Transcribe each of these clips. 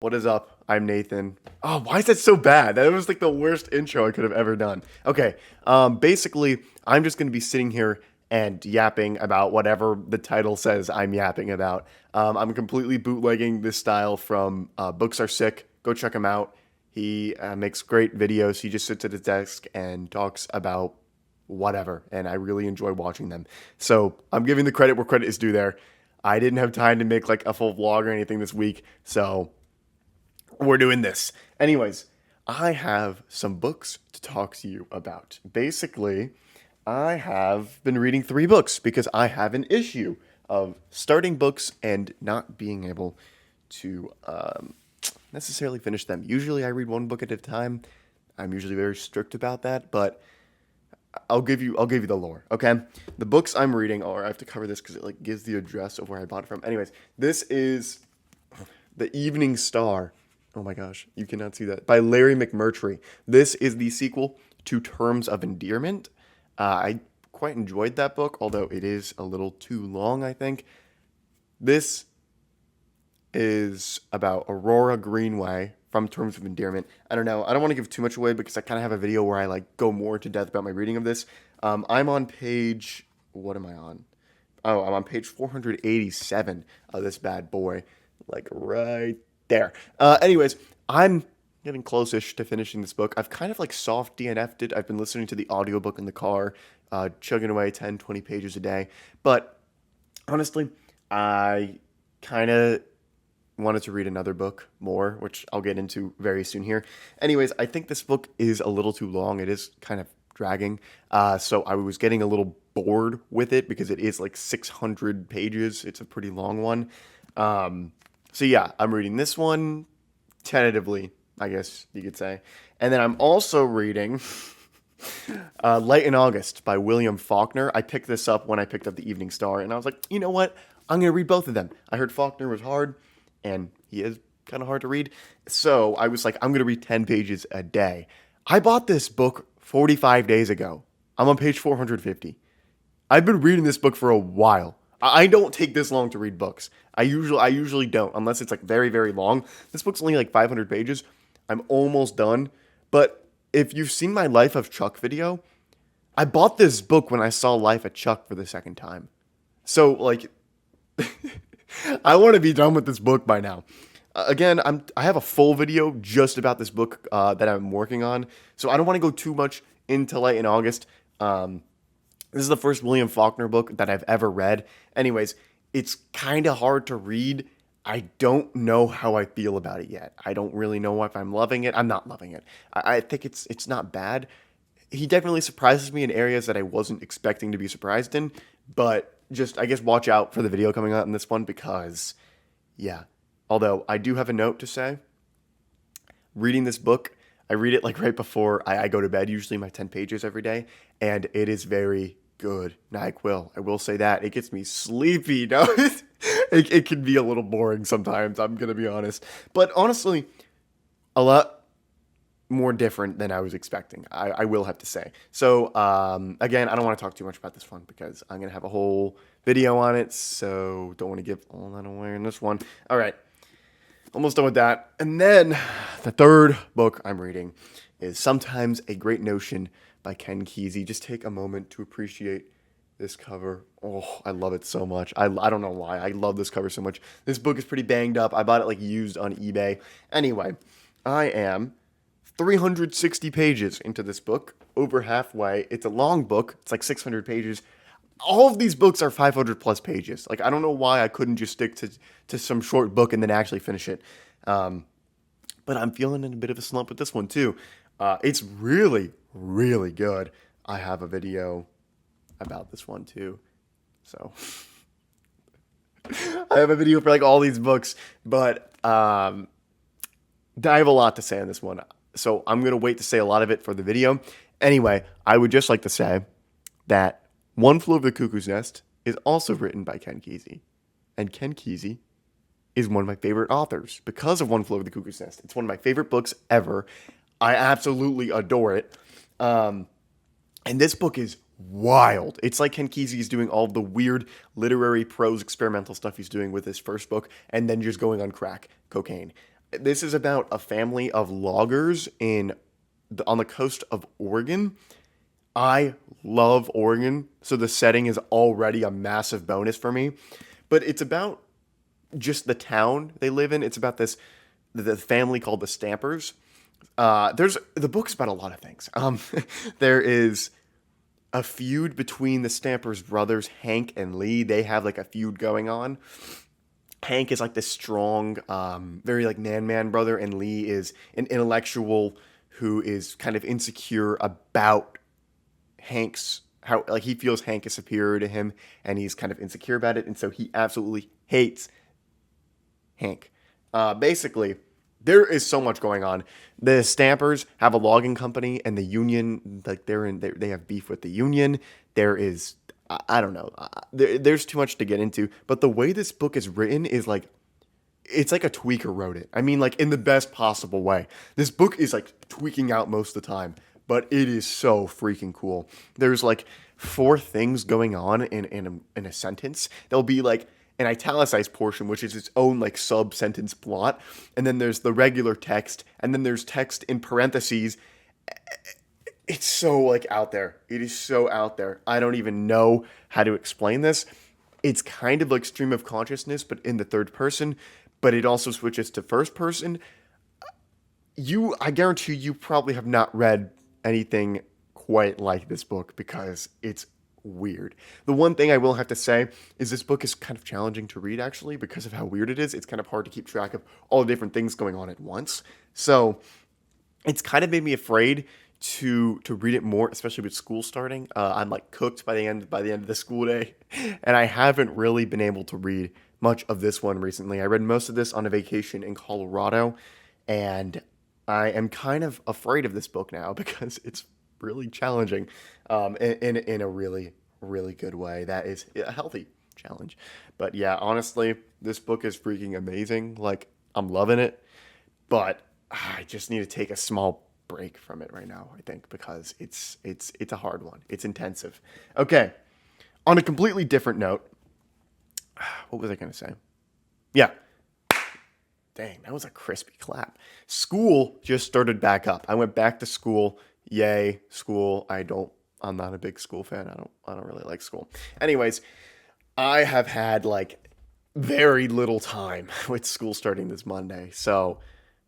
What is up? I'm Nathan. Oh, why is that so bad? That was like the worst intro I could have ever done. Okay, basically, I'm just going to be sitting here and yapping about whatever the title says I'm yapping about. I'm completely bootlegging this style from Books Are Sick. Go check him out. He makes great videos. He just sits at his desk and talks about whatever, and I really enjoy watching them. So I'm giving the credit where credit is due there. I didn't have time to make like a full vlog or anything this week, so we're doing this. Anyways, I have some books to talk to you about. Basically, I have been reading 3 books because I have an issue of starting books and not being able to necessarily finish them. Usually I read one book at a time. I'm usually very strict about that, but I'll give you the lore, okay? The books I'm reading are, I have to cover this because it like gives the address of where I bought it from. Anyways, this is The Evening Star. Oh my gosh, you cannot see that. By Larry McMurtry. This is the sequel to Terms of Endearment. I quite enjoyed that book, although it is a little too long, I think. This is about Aurora Greenway from Terms of Endearment. I don't know. I don't want to give too much away because I kind of have a video where I like go more into depth about my reading of this. I'm on page. What am I on? Oh, I'm on page 487 of this bad boy, like right there. Anyways, I'm getting close-ish to finishing this book. I've kind of like soft DNF'd it. I've been listening to the audiobook in the car, chugging away 10, 20 pages a day. But honestly, I kind of wanted to read another book more, which I'll get into very soon here. Anyways, I think this book is a little too long. It is kind of dragging. So I was getting a little bored with it because it is like 600 pages. It's a pretty long one. So yeah, I'm reading this one tentatively, I guess you could say. And then I'm also reading Light in August by William Faulkner. I picked this up when I picked up The Evening Star, and I was like, you know what? I'm going to read both of them. I heard Faulkner was hard, and he is kind of hard to read. So I was like, I'm going to read 10 pages a day. I bought this book 45 days ago. I'm on page 450. I've been reading this book for a while. I don't take this long to read books. I usually don't, unless it's like very, very long. This book's only like 500 pages. I'm almost done. But if you've seen my Life of Chuck video, I bought this book when I saw Life of Chuck for the second time. So like I want to be done with this book by now. Again, I have a full video just about this book that I'm working on, so I don't want to go too much into Light in August. This is the first William Faulkner book that I've ever read. Anyways, it's kind of hard to read. I don't know how I feel about it yet. I don't really know if I'm loving it. I'm not loving it. I think it's not bad. He definitely surprises me in areas that I wasn't expecting to be surprised in, but just, I guess, watch out for the video coming out in this one because, yeah. Although, I do have a note to say. Reading this book, I read it like right before I go to bed, usually my 10 pages every day, and it is very good. NyQuil, I will say that. It gets me sleepy. No, it can be a little boring sometimes, I'm going to be honest. But honestly, a lot more different than I was expecting. I will have to say. So again, I don't want to talk too much about this one because I'm gonna have a whole video on it. So don't want to give all that away in this one. All right, almost done with that. And then the third book I'm reading is Sometimes a Great Notion by Ken Kesey. Just take a moment to appreciate this cover. Oh, I love it so much. I don't know why. I love this cover so much. This book is pretty banged up. I bought it like used on eBay. Anyway, I am 360 pages into this book, over halfway. It's a long book. It's like 600 pages. All of these books are 500 plus pages. Like, I don't know why I couldn't just stick to some short book and then actually finish it. But I'm feeling in a bit of a slump with this one too. It's really, really good. I have a video about this one too. So I have a video for like all these books, but I have a lot to say on this one. So I'm going to wait to say a lot of it for the video. Anyway, I would just like to say that One Flew Over the Cuckoo's Nest is also written by Ken Kesey. And Ken Kesey is one of my favorite authors because of One Flew Over the Cuckoo's Nest. It's one of my favorite books ever. I absolutely adore it. And this book is wild. It's like Ken Kesey is doing all the weird literary prose experimental stuff he's doing with his first book and then just going on crack cocaine. This is about a family of loggers on the coast of Oregon. I love Oregon, so the setting is already a massive bonus for me. But it's about just the town they live in. It's about the family called the Stampers. There's the book's about a lot of things. There is a feud between the Stampers brothers, Hank and Lee. They have like a feud going on. Hank is like this strong, very like man brother, and Lee is an intellectual who is kind of insecure about Hank's how like he feels Hank is superior to him, and he's kind of insecure about it, and so he absolutely hates Hank. Basically, there is so much going on. The Stampers have a logging company, and the union, like they have beef with the union. There is, I don't know, there's too much to get into. But the way this book is written is like, it's like a tweaker wrote it. I mean, like in the best possible way. This book is like tweaking out most of the time, but it is so freaking cool. There's like four things going on in a sentence. There'll be like an italicized portion, which is its own like sub sentence plot, and then there's the regular text, and then there's text in parentheses. It's so like out there. It is so out there. I don't even know how to explain this. It's kind of like stream of consciousness, but in the third person, but it also switches to first person. I guarantee you probably have not read anything quite like this book because it's weird. The one thing I will have to say is this book is kind of challenging to read actually because of how weird it is. It's kind of hard to keep track of all the different things going on at once. So it's kind of made me afraid to read it more, especially with school starting. I'm like cooked by the end of the school day, and I haven't really been able to read much of this one recently. I read most of this on a vacation in Colorado, and I am kind of afraid of this book now because it's really challenging, in a really good way. That is a healthy challenge. But yeah, honestly, this book is freaking amazing. Like I'm loving it, but I just need to take a small break from it right now, I think, because it's a hard one. It's intensive. Okay. On a completely different note, what was I going to say? Yeah. Dang, that was a crispy clap. School just started back up. I went back to school. Yay, school. I'm not a big school fan. I don't really like school. Anyways, I have had like very little time with school starting this Monday. So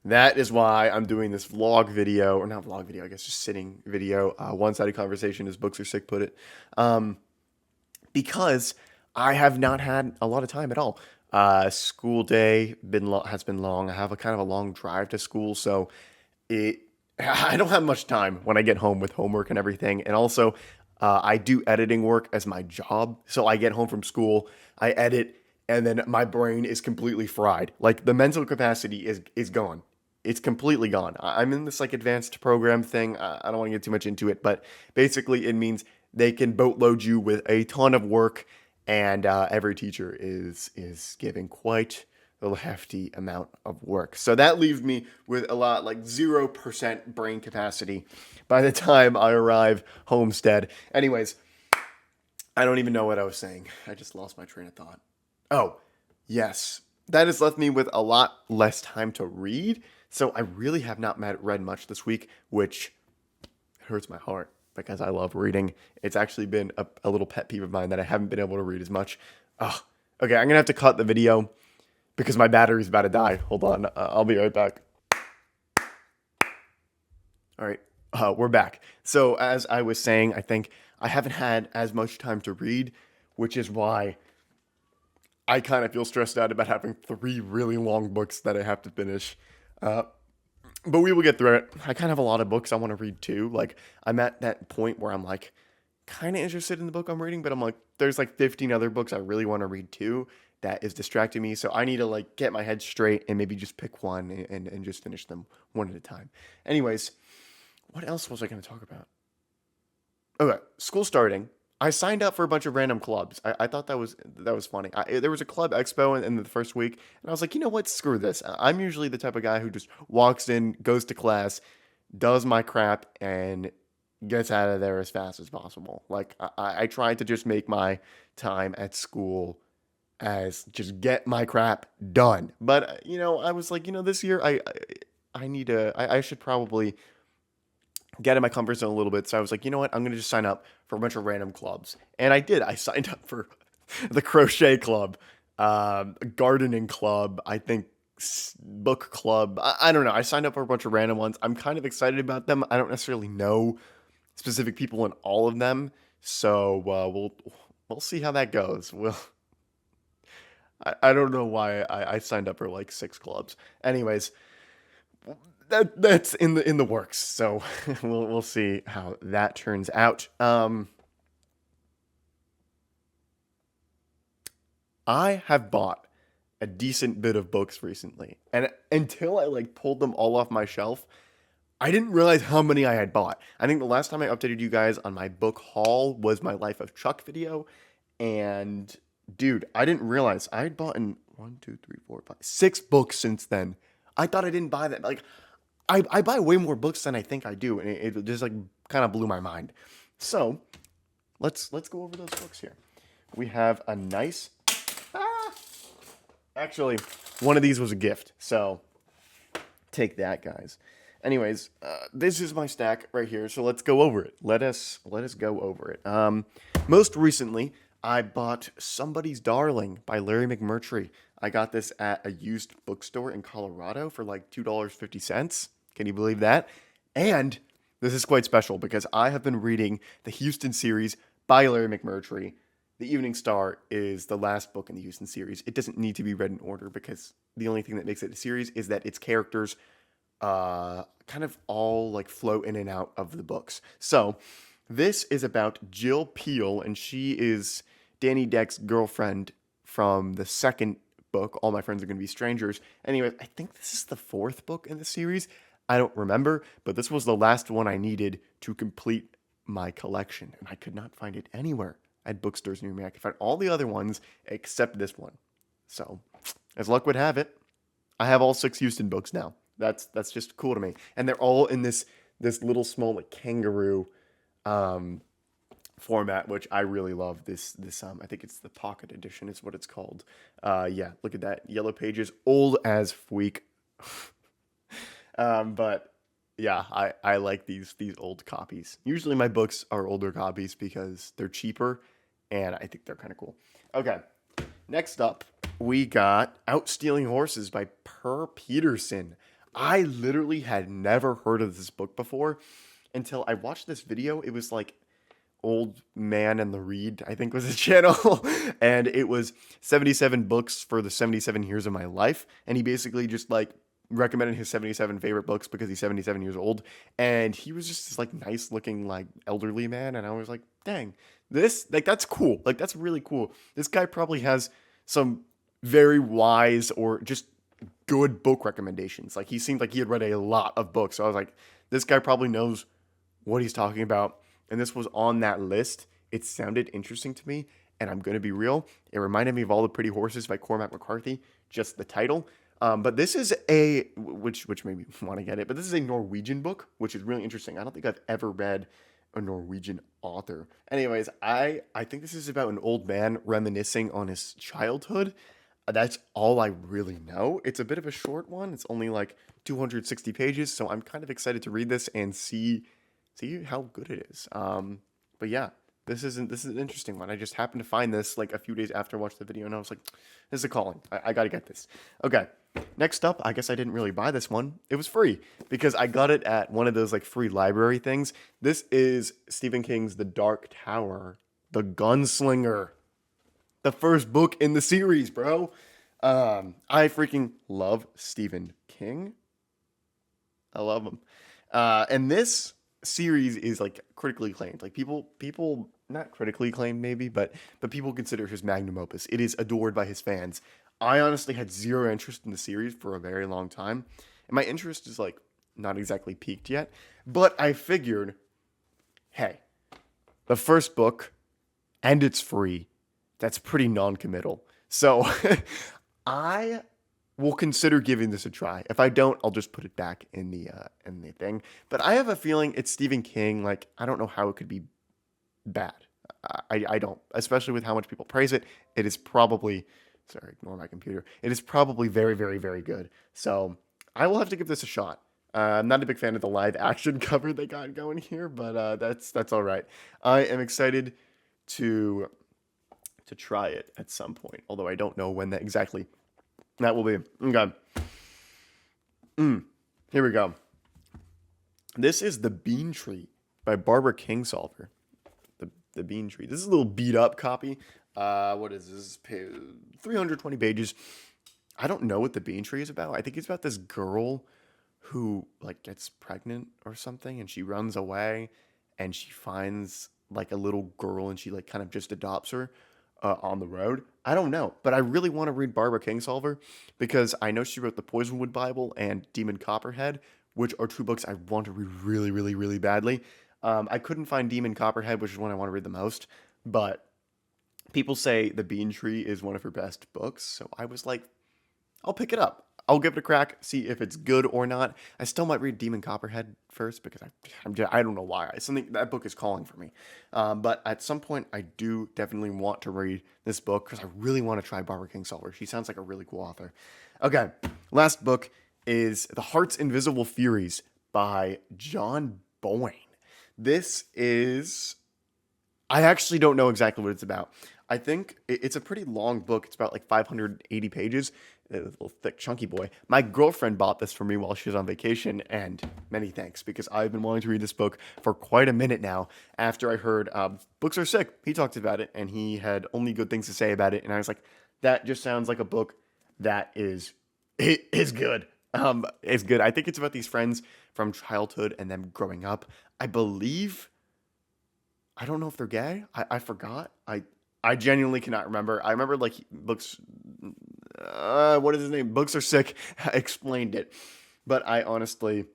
that is why I'm doing this vlog video, or not vlog video, I guess just sitting video, one-sided conversation as Books Are Sick put it, because I have not had a lot of time at all. School day has been long. I have a kind of a long drive to school, so I don't have much time when I get home with homework and everything. And also, I do editing work as my job, so I get home from school, I edit, and then my brain is completely fried. Like the mental capacity is gone. It's completely gone. I'm in this like advanced program thing. I don't want to get too much into it, but basically it means they can boatload you with a ton of work, and every teacher is giving quite a hefty amount of work. So that leaves me with a lot like 0% brain capacity by the time I arrive homestead. Anyways, I don't even know what I was saying. I just lost my train of thought. Oh, yes. That has left me with a lot less time to read. So I really have not read much this week, which hurts my heart because I love reading. It's actually been a little pet peeve of mine that I haven't been able to read as much. Oh, okay, I'm going to have to cut the video because my battery's about to die. Hold on. I'll be right back. All right. We're back. So as I was saying, I think I haven't had as much time to read, which is why I kind of feel stressed out about having 3 really long books that I have to finish. But we will get through it. I kind of have a lot of books I want to read too. Like I'm at that point where I'm like kind of interested in the book I'm reading, but I'm like, there's like 15 other books I really want to read too that is distracting me. So I need to like get my head straight and maybe just pick one and just finish them one at a time. Anyways, what else was I going to talk about? Okay, school starting. I signed up for a bunch of random clubs. I thought that was funny. There was a club expo in the first week, and I was like, you know what? Screw this. I'm usually the type of guy who just walks in, goes to class, does my crap, and gets out of there as fast as possible. Like I tried to just make my time at school as just get my crap done. But I was like, this year I need to I should probably get in my comfort zone a little bit. So I was like, you know what? I'm gonna just sign up for a bunch of random clubs, and I did. I signed up for the crochet club, gardening club. I think book club. I don't know. I signed up for a bunch of random ones. I'm kind of excited about them. I don't necessarily know specific people in all of them, so we'll see how that goes. I don't know why I signed up for like 6 clubs. Anyways, that's in the works. So we'll see how that turns out. I have bought a decent bit of books recently, and until I like pulled them all off my shelf, I didn't realize how many I had bought. I think the last time I updated you guys on my book haul was my Life of Chuck video, and dude, I didn't realize I had bought in 6 books since then. I thought I didn't buy that. Like, I buy way more books than I think I do, and it just like kind of blew my mind. So let's go over those books here. We have a nice. Ah, actually, one of these was a gift, so take that, guys. Anyways, this is my stack right here, so let's go over it. Let us go over it. Most recently, I bought Somebody's Darling by Larry McMurtry. I got this at a used bookstore in Colorado for like $2.50. Can you believe that? And this is quite special because I have been reading the Houston series by Larry McMurtry. The Evening Star is the last book in the Houston series. It doesn't need to be read in order because the only thing that makes it a series is that its characters kind of all like flow in and out of the books. So this is about Jill Peel, and she is Danny Deck's girlfriend from the second book, All My Friends Are Going to Be Strangers. Anyway, I think this is the 4th book in the series. I don't remember, but this was the last one I needed to complete my collection, and I could not find it anywhere at bookstores near me. I could find all the other ones except this one. So, as luck would have it, I have all 6 Houston books now. That's just cool to me, and they're all in this little small like kangaroo format, which I really love. This I think it's the pocket edition is what it's called. Yeah, look at that, yellow pages, old as freak. But yeah, I like these old copies. Usually my books are older copies because they're cheaper, and I think they're kind of cool. Okay, next up we got Out Stealing Horses by Per Peterson. I literally had never heard of this book before until I watched this video. It was like Old Man and the Read, I think was the channel. And it was 77 books for the 77 years of my life. And he basically just like recommended his 77 favorite books because he's 77 years old. And he was just this like nice looking like elderly man. And I was like, dang, this like that's cool. Like that's really cool. This guy probably has some very wise or just good book recommendations. Like he seemed like he had read a lot of books. So I was like, this guy probably knows what he's talking about. And this was on that list. It sounded interesting to me. And I'm going to be real. It reminded me of All the Pretty Horses by Cormac McCarthy, just the title. But this is which made me want to get it, but this is a Norwegian book, which is really interesting. I don't think I've ever read a Norwegian author. Anyways, I think this is about an old man reminiscing on his childhood. That's all I really know. It's a bit of a short one. It's only like 260 pages, so I'm kind of excited to read this and see how good it is. But yeah, this is an interesting one. I just happened to find this like a few days after I watched the video, and I was like, this is a calling. I got to get this. Okay, next up, I guess I didn't really buy this one. It was free because I got it at one of those like free library things. This is Stephen King's The Dark Tower, The Gunslinger. The first book in the series, bro. I freaking love Stephen King. I love him. And this series is like critically acclaimed. Like people not critically acclaimed maybe, but people consider his magnum opus. It is adored by his fans. I honestly had zero interest in the series for a very long time, and my interest is like not exactly peaked yet. But I figured, hey, the first book, and it's free. That's pretty non-committal. So I will consider giving this a try. If I don't, I'll just put it back in the thing. But I have a feeling it's Stephen King. Like I don't know how it could be bad. I don't, especially with how much people praise it. It is probably Sorry, ignore my computer. It is probably very, very, very good. So I will have to give this a shot. I'm not a big fan of the live action cover they got going here, but that's all right. I am excited to try it at some point, although I don't know when that exactly that will be. Okay. Here we go. This is The Bean Tree by Barbara Kingsolver. The Bean Tree. This is a little beat up copy. What is this? 320 pages. I don't know what The Bean Tree is about. I think it's about this girl who like gets pregnant or something, and she runs away, and she finds like a little girl, and she like kind of just adopts her on the road. I don't know, but I really want to read Barbara Kingsolver because I know she wrote the Poisonwood Bible and Demon Copperhead, which are two books I want to read really, really, really badly. I couldn't find Demon Copperhead, which is one I want to read the most, but people say The Bean Tree is one of her best books, so I was like, I'll pick it up. I'll give it a crack, see if it's good or not. I still might read Demon Copperhead first because I don't know why. Something that book is calling for me. But at some point, I do definitely want to read this book because I really want to try Barbara Kingsolver. She sounds like a really cool author. Okay, last book is The Heart's Invisible Furies by John Boyne. This is I actually don't know exactly what it's about. I think it's a pretty long book. It's about like 580 pages. A little thick, chunky boy. My girlfriend bought this for me while she was on vacation, and many thanks, because I've been wanting to read this book for quite a minute now. After I heard Books Are Sick, he talked about it, and he had only good things to say about it, and I was like, that just sounds like a book that is good. It's good. I think it's about these friends from childhood and them growing up. I believe I don't know if they're gay. I forgot. I genuinely cannot remember. I remember like books. What is his name? Books Are Sick. Explained it, but I honestly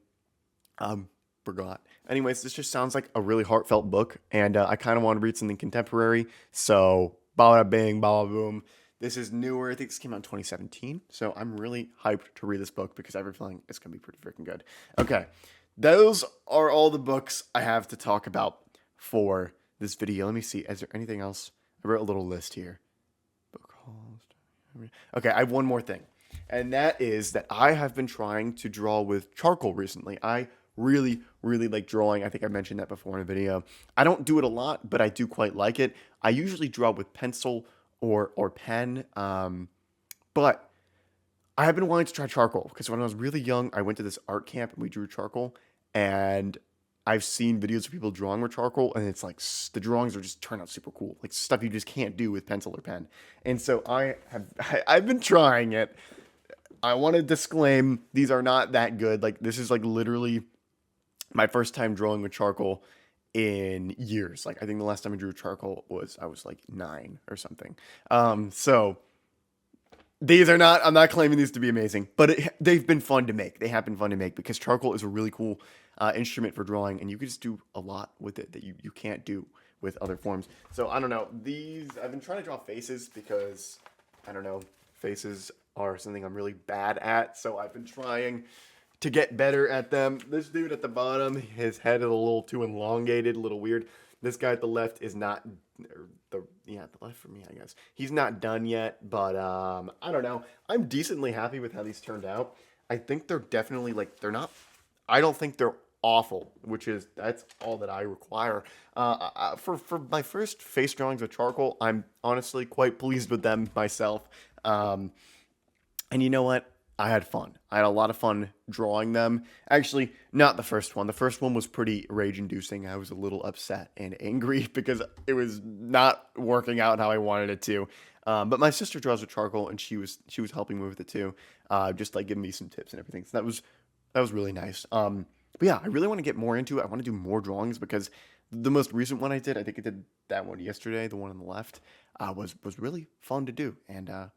forgot. Anyways, this just sounds like a really heartfelt book, and I kind of want to read something contemporary. So, bada bing, bada boom. This is newer. I think this came out in 2017. So I'm really hyped to read this book because I have a feeling it's gonna be pretty freaking good. Okay, those are all the books I have to talk about for this video. Let me see. Is there anything else? I wrote a little list here. Book hauls. Okay, I have one more thing. And that is that I have been trying to draw with charcoal recently. I really, really like drawing. I think I mentioned that before in a video. I don't do it a lot, but I do quite like it. I usually draw with pencil or pen. But I have been wanting to try charcoal because when I was really young, I went to this art camp and we drew charcoal. And I've seen videos of people drawing with charcoal, and it's like the drawings are just turn out super cool, like stuff you just can't do with pencil or pen. And so I've been trying it. I want to disclaim these are not that good. Like this is like literally my first time drawing with charcoal in years. Like I think the last time I drew with charcoal was I was like 9 or something. So these are not, I'm not claiming these to be amazing, but they've been fun to make. They have been fun to make because charcoal is a really cool instrument for drawing, and you can just do a lot with it that you can't do with other forms. So I don't know. I've been trying to draw faces because, I don't know, faces are something I'm really bad at. So I've been trying to get better at them. This dude at the bottom, his head is a little too elongated, a little weird. This guy at the left is not, the left for me, I guess. He's not done yet, but I don't know. I'm decently happy with how these turned out. I think they're definitely like, I don't think they're awful, that's all that I require. For my first face drawings with charcoal, I'm honestly quite pleased with them myself. And you know what? I had fun. I had a lot of fun drawing them. Actually, not the first one. The first one was pretty rage-inducing. I was a little upset and angry because it was not working out how I wanted it to. But my sister draws with charcoal, and she was helping me with it too, just like giving me some tips and everything. So that was really nice. But yeah, I really want to get more into it. I want to do more drawings because the most recent one I did, I think I did that one yesterday, the one on the left, was really fun to do, and I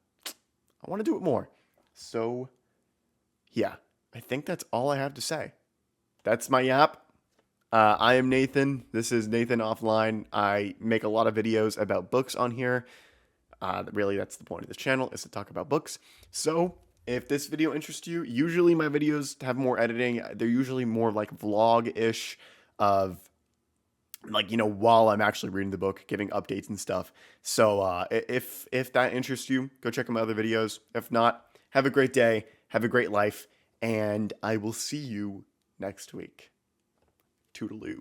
want to do it more. So, yeah, I think that's all I have to say. That's my yap. I am Nathan. This is Nathan Offline. I make a lot of videos about books on here. Really, that's the point of this channel, is to talk about books. So, if this video interests you, usually my videos have more editing. They're usually more like vlog-ish of like, while I'm actually reading the book, giving updates and stuff. So if that interests you, go check out my other videos. If not, have a great day, have a great life, and I will see you next week. Toodaloo.